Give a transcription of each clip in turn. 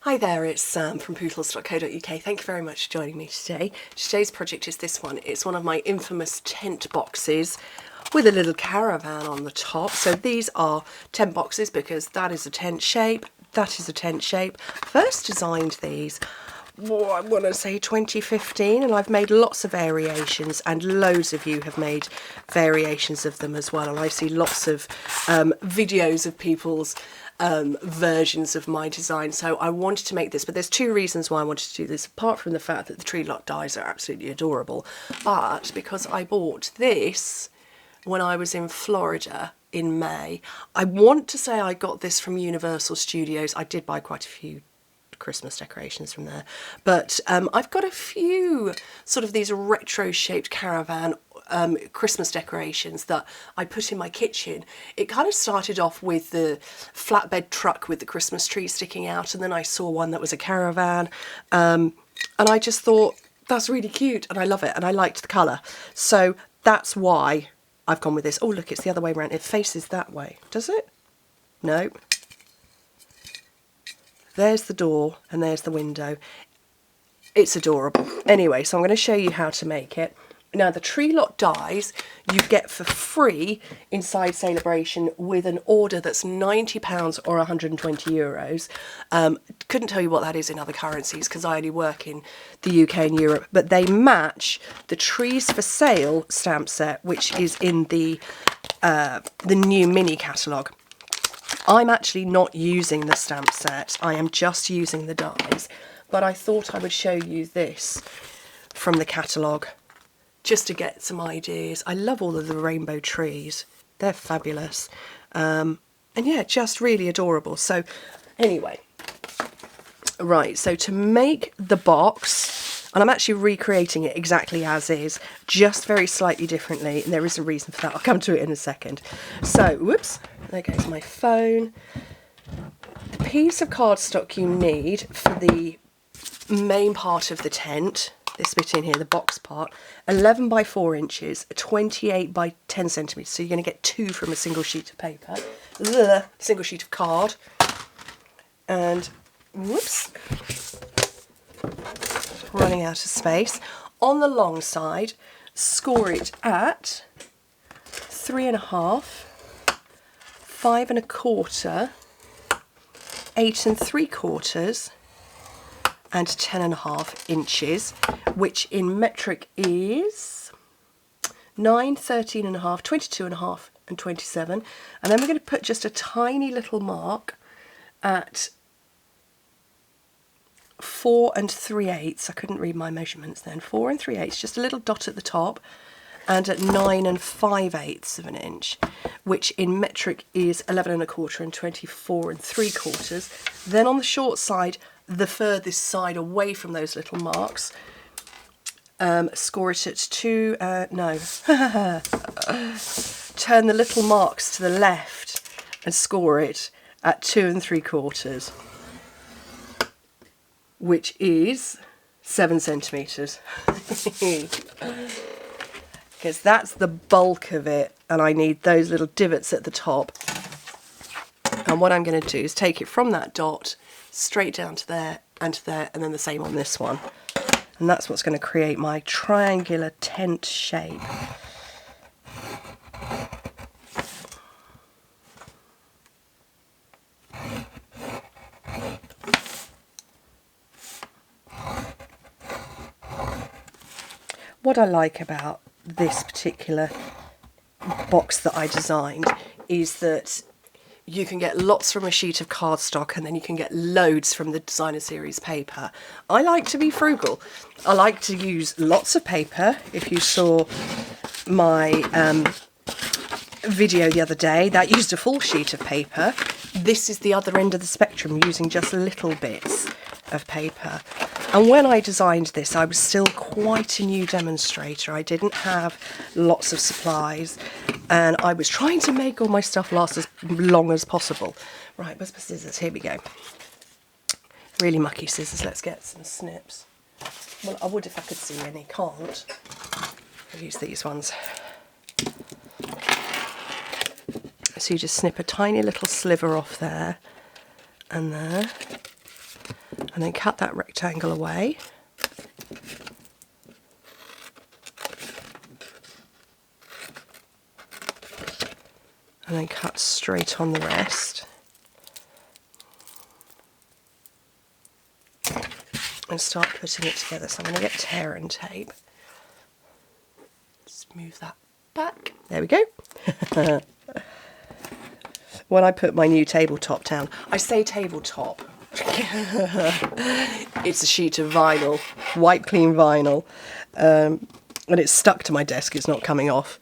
Hi there, it's Sam from Pootles.co.uk. Thank you very much for joining me today. Today's project is this one. It's one of my infamous tent boxes with a little caravan on the top. So these are tent boxes because that is a tent shape, that is a tent shape. First designed these, I want to say 2015, and I've made lots of variations, and loads of you have made variations of them as well. And I see lots of videos of people's versions of my design, so I wanted to make this. But there's two reasons why I wanted to do this, apart from the fact that the tree lot dies are absolutely adorable, but because I bought this when I was in Florida in May. I want to say I got this from Universal Studios. I did buy quite a few Christmas decorations from there, but I've got a few sort of these retro shaped caravan Christmas decorations that I put in my kitchen. It kind of started off with the flatbed truck with the Christmas tree sticking out, and then I saw one that was a caravan, and I just thought that's really cute and I love it and I liked the colour, so that's why I've gone with this. Oh look, it's the other way around. It faces that way, does it? No. There's the door and there's the window. It's adorable. Anyway, so I'm going to show you how to make it. Now, the tree lot dies you get for free inside Celebration with an order that's £90 or €120. Couldn't tell you what that is in other currencies because I only work in the UK and Europe, but they match the Trees for Sale stamp set, which is in the new mini catalogue. I'm actually not using the stamp set, I am just using the dies, but I thought I would show you this from the catalogue just to get some ideas. I love all of the rainbow trees, they're fabulous, and yeah, just really adorable. So anyway, right, so to make the box, and I'm actually recreating it exactly as is, just very slightly differently, and there is a reason for that. I'll come to it in a second. So, whoops, there goes my phone. The piece of cardstock you need for the main part of the tent, this bit in here, the box part, 11 by 4 inches, 28 by 10 centimetres. So you're going to get two from a single sheet of paper, single sheet of card, and whoops, running out of space. On the long side, score it at 3.5, 5 1/4, 8 3/4, and 10.5 inches, which in metric is 9, 13.5, 22.5, and 27. And then we're going to put just a tiny little mark at 4 3/8. I couldn't read my measurements then. 4 3/8, just a little dot at the top, and at 9 5/8 of an inch, which in metric is 11 1/4 and 24 3/4. Then on the short side, the furthest side away from those little marks, score it at 2, no, turn the little marks to the left and score it at 2 3/4. Which is 7 centimetres. Because that's the bulk of it, and I need those little divots at the top. And what I'm going to do is take it from that dot straight down to there and to there, and then the same on this one. And that's what's going to create my triangular tent shape. What I like about this particular box that I designed is that you can get lots from a sheet of cardstock, and then you can get loads from the designer series paper. I like to be frugal. I like to use lots of paper. If you saw my video the other day, that used a full sheet of paper. This is the other end of the spectrum, using just little bits of paper. And when I designed this, I was still quite a new demonstrator. I didn't have lots of supplies, and I was trying to make all my stuff last as long as possible. Right, where's my scissors? Here we go. Really mucky scissors. Let's get some snips. Well, I would if I could see any. Can't. I'll use these ones. So you just snip a tiny little sliver off there and there. And then cut that rectangle away. And then cut straight on the rest. And start putting it together. So I'm going to get tear and tape. Just move that back. There we go. When I put my new tabletop down, I say tabletop. It's a sheet of vinyl, white clean vinyl, and it's stuck to my desk. It's not coming off.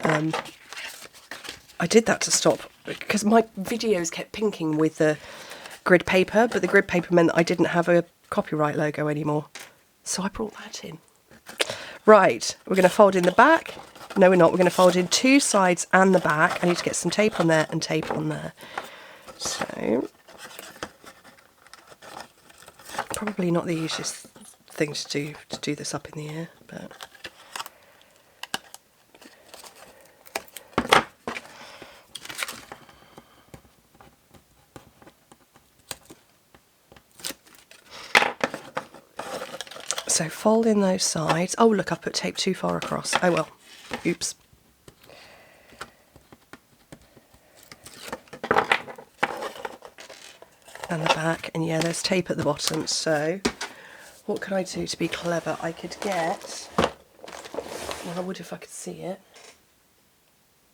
I did that to stop because my videos kept pinking with the grid paper, but the grid paper meant that I didn't have a copyright logo anymore. So I brought that in. Right, we're going to fold in the back. No, we're not. We're going to fold in 2 sides and the back. I need to get some tape on there and tape on there. So, probably not the easiest thing to do this up in the air, but... So fold in those sides. Oh look, I've put tape too far across. Oh well, oops. And the back, and yeah, there's tape at the bottom. So what could I do to be clever? I could get, well I would if I could see it.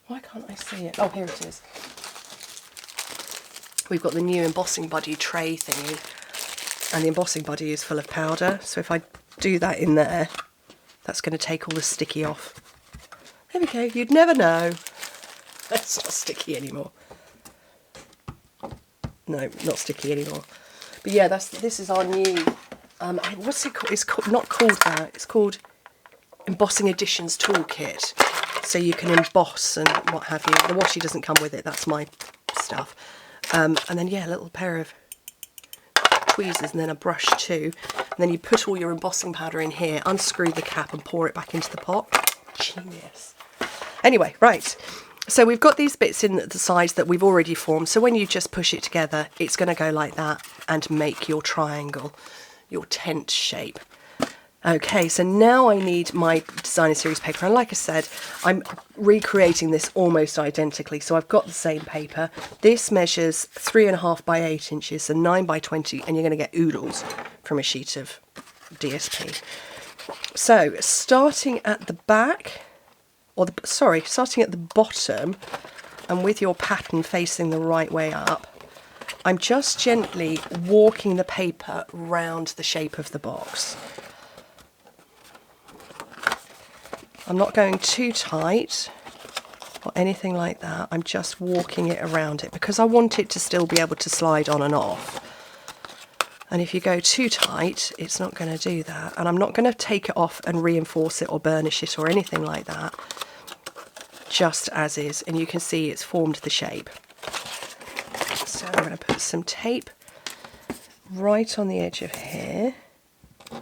Why can't I see it? Oh, here it is. We've got the new embossing buddy tray thingy, and the embossing buddy is full of powder. So if I do that in there, that's going to take all the sticky off. There we go, you'd never know. That's not sticky anymore. No, not sticky anymore. But yeah, this is our new, what's it called? It's not called that, it's called Embossing Editions Toolkit. So you can emboss and what have you. The washi doesn't come with it, that's my stuff. And then yeah, a little pair of tweezers and then a brush too. And then you put all your embossing powder in here, unscrew the cap and pour it back into the pot. Genius. Anyway, right. So we've got these bits in the sides that we've already formed. So when you just push it together, it's going to go like that and make your triangle, your tent shape. Okay, so now I need my designer series paper, and like I said, I'm recreating this almost identically. So I've got the same paper. This measures 3.5 by 8 inches and 9 by 20, and you're going to get oodles from a sheet of DSP. So starting at the back, starting at the bottom, and with your pattern facing the right way up, I'm just gently walking the paper round the shape of the box. I'm not going too tight or anything like that. I'm just walking it around it because I want it to still be able to slide on and off. And if you go too tight, it's not going to do that. And I'm not going to take it off and reinforce it or burnish it or anything like that. Just as is. And you can see it's formed the shape. So I'm going to put some tape right on the edge of here.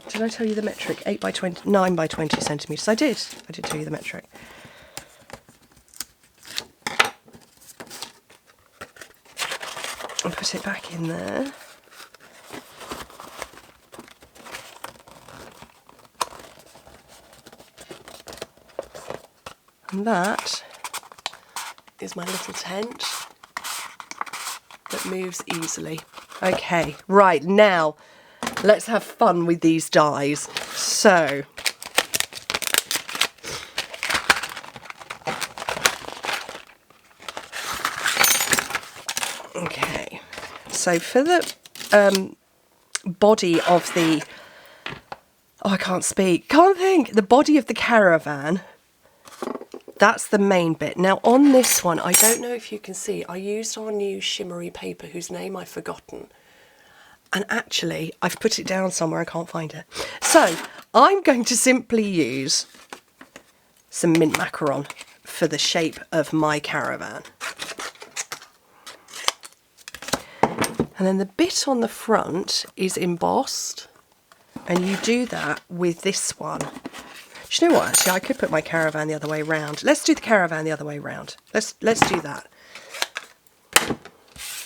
Did I tell you the metric? 8 by 20, 9 by 20 centimetres. I did tell you the metric. And put it back in there. And that is my little tent that moves easily. Okay, right, now let's have fun with these dies. So, okay, so for the body of the, I can't speak, can't think, the body of the Caravan, that's the main bit. Now on this one, I don't know if you can see, I used our new shimmery paper whose name I've forgotten. And actually, I've put it down somewhere, I can't find it. So, I'm going to simply use some mint macaron for the shape of my Caravan. And then the bit on the front is embossed. And you do that with this one. Do you know what, actually, I could put my Caravan the other way round. Let's do the Caravan the other way round. Let's do that.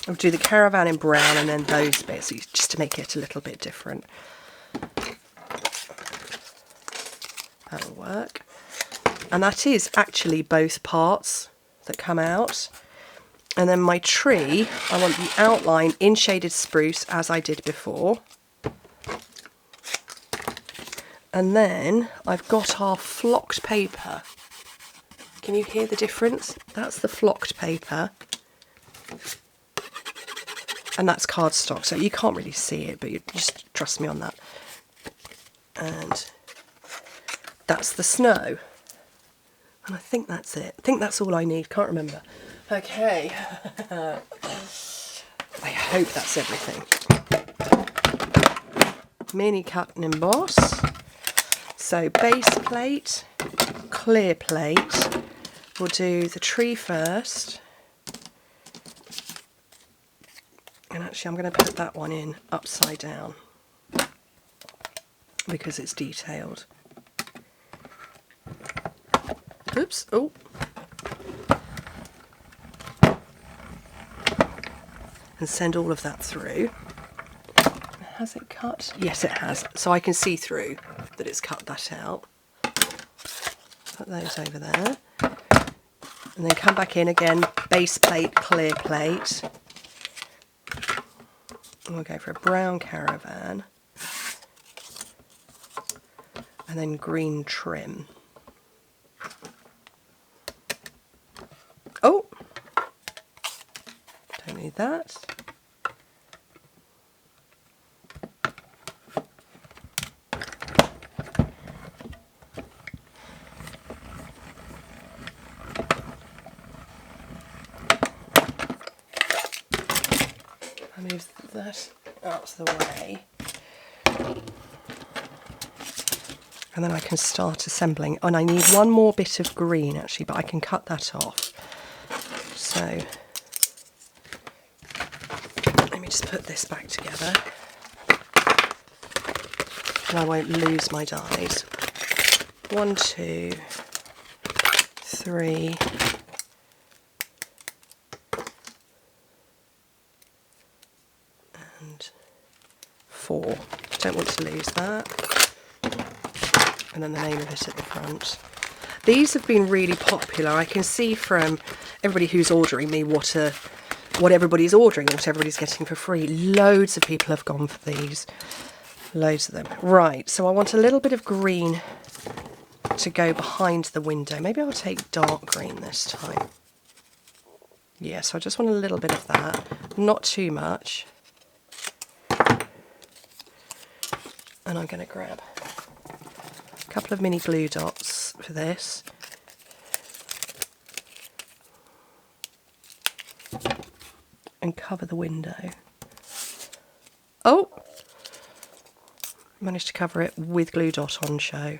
I'll do the Caravan in brown and then those bits, just to make it a little bit different. That'll work. And that is actually both parts that come out. And then my tree, I want the outline in shaded spruce as I did before. And then I've got our flocked paper. Can you hear the difference? That's the flocked paper. And that's cardstock, so you can't really see it, but you just trust me on that. And that's the snow. And I think that's it. I think that's all I need, can't remember. Okay. I hope that's everything. Mini cut and emboss. So base plate, clear plate. We'll do the tree first. And actually I'm going to put that one in upside down because it's detailed. Oops, oh. And send all of that through. Has it cut? Yes, it has. So I can see through that it's cut that out. Put those over there. And then come back in again, base plate, clear plate. And we'll go for a brown Caravan. And then green trim. Oh! Don't need that. I move that out of the way. And then I can start assembling. And I need one more bit of green actually, but I can cut that off. So let me just put this back together. And I won't lose my dies. 1, 2, 3. And 4. Don't want to lose that. And then the name of it at the front. These have been really popular. I can see from everybody who's ordering me what everybody's ordering, what everybody's getting for free. Loads of people have gone for these. Loads of them. Right, so I want a little bit of green to go behind the window. Maybe I'll take dark green this time. Yeah, so I just want a little bit of that. Not too much. And I'm going to grab a couple of mini glue dots for this. And cover the window. Oh! Managed to cover it with glue dot on show.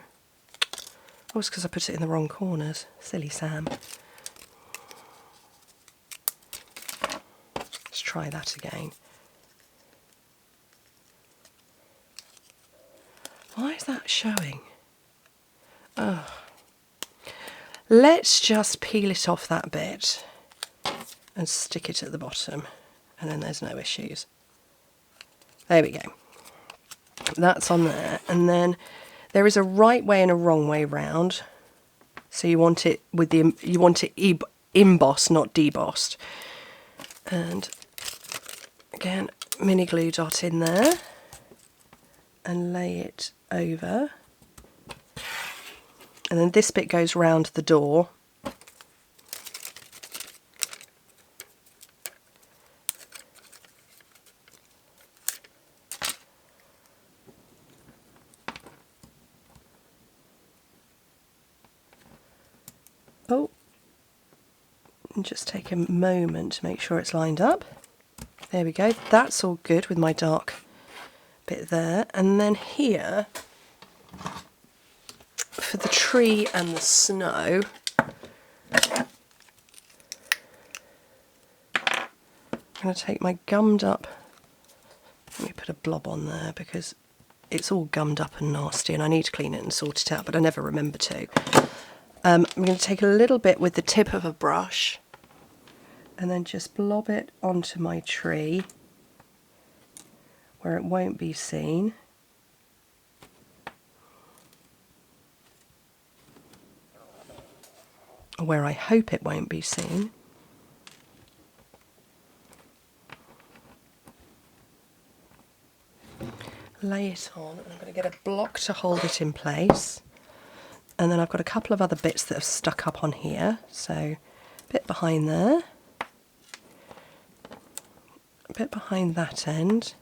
Oh, it's because I put it in the wrong corners. Silly Sam. Let's try that again. Why is that showing? Oh. Let's just peel it off that bit and stick it at the bottom, and then there's no issues. There we go. That's on there, and then there is a right way and a wrong way round. So you want it with embossed, not debossed. And again, mini glue dot in there and lay it over. And then this bit goes round the door. Oh, and just take a moment to make sure it's lined up. There we go, that's all good with my dark bit there. And then here, for the tree and the snow, I'm going to take my gummed up, let me put a blob on there because it's all gummed up and nasty and I need to clean it and sort it out, but I never remember to. I'm going to take a little bit with the tip of a brush and then just blob it onto my tree where it won't be seen. Where I hope it won't be seen. Lay it on, and I'm going to get a block to hold it in place. And then I've got a couple of other bits that have stuck up on here. So a bit behind there, a bit behind that end,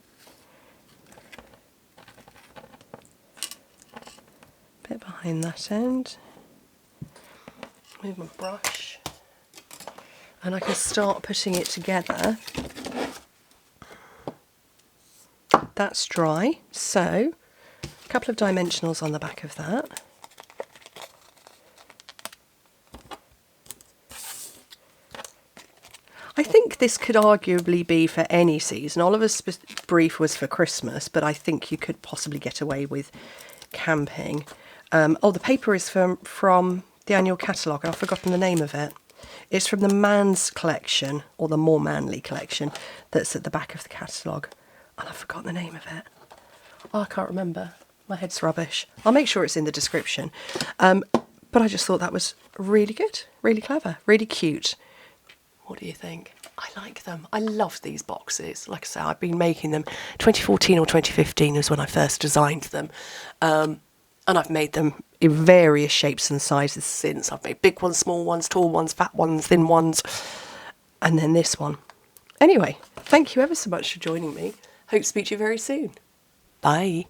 a bit behind that end. Move my brush, and I can start putting it together. That's dry, so a couple of dimensionals on the back of that. I think this could arguably be for any season. Oliver's brief was for Christmas, but I think you could possibly get away with camping. Oh, the paper is from the annual catalogue, and I've forgotten the name of it. It's from the Man's collection, or the More Manly collection, that's at the back of the catalogue. And I've forgotten the name of it. Oh, I can't remember. My head's rubbish. I'll make sure it's in the description. But I just thought that was really good, really clever, really cute. What do you think? I like them. I love these boxes. Like I say, I've been making them. 2014 or 2015 is when I first designed them. And I've made them in various shapes and sizes since. I've made big ones, small ones, tall ones, fat ones, thin ones. And then this one. Anyway, thank you ever so much for joining me. Hope to speak to you very soon. Bye.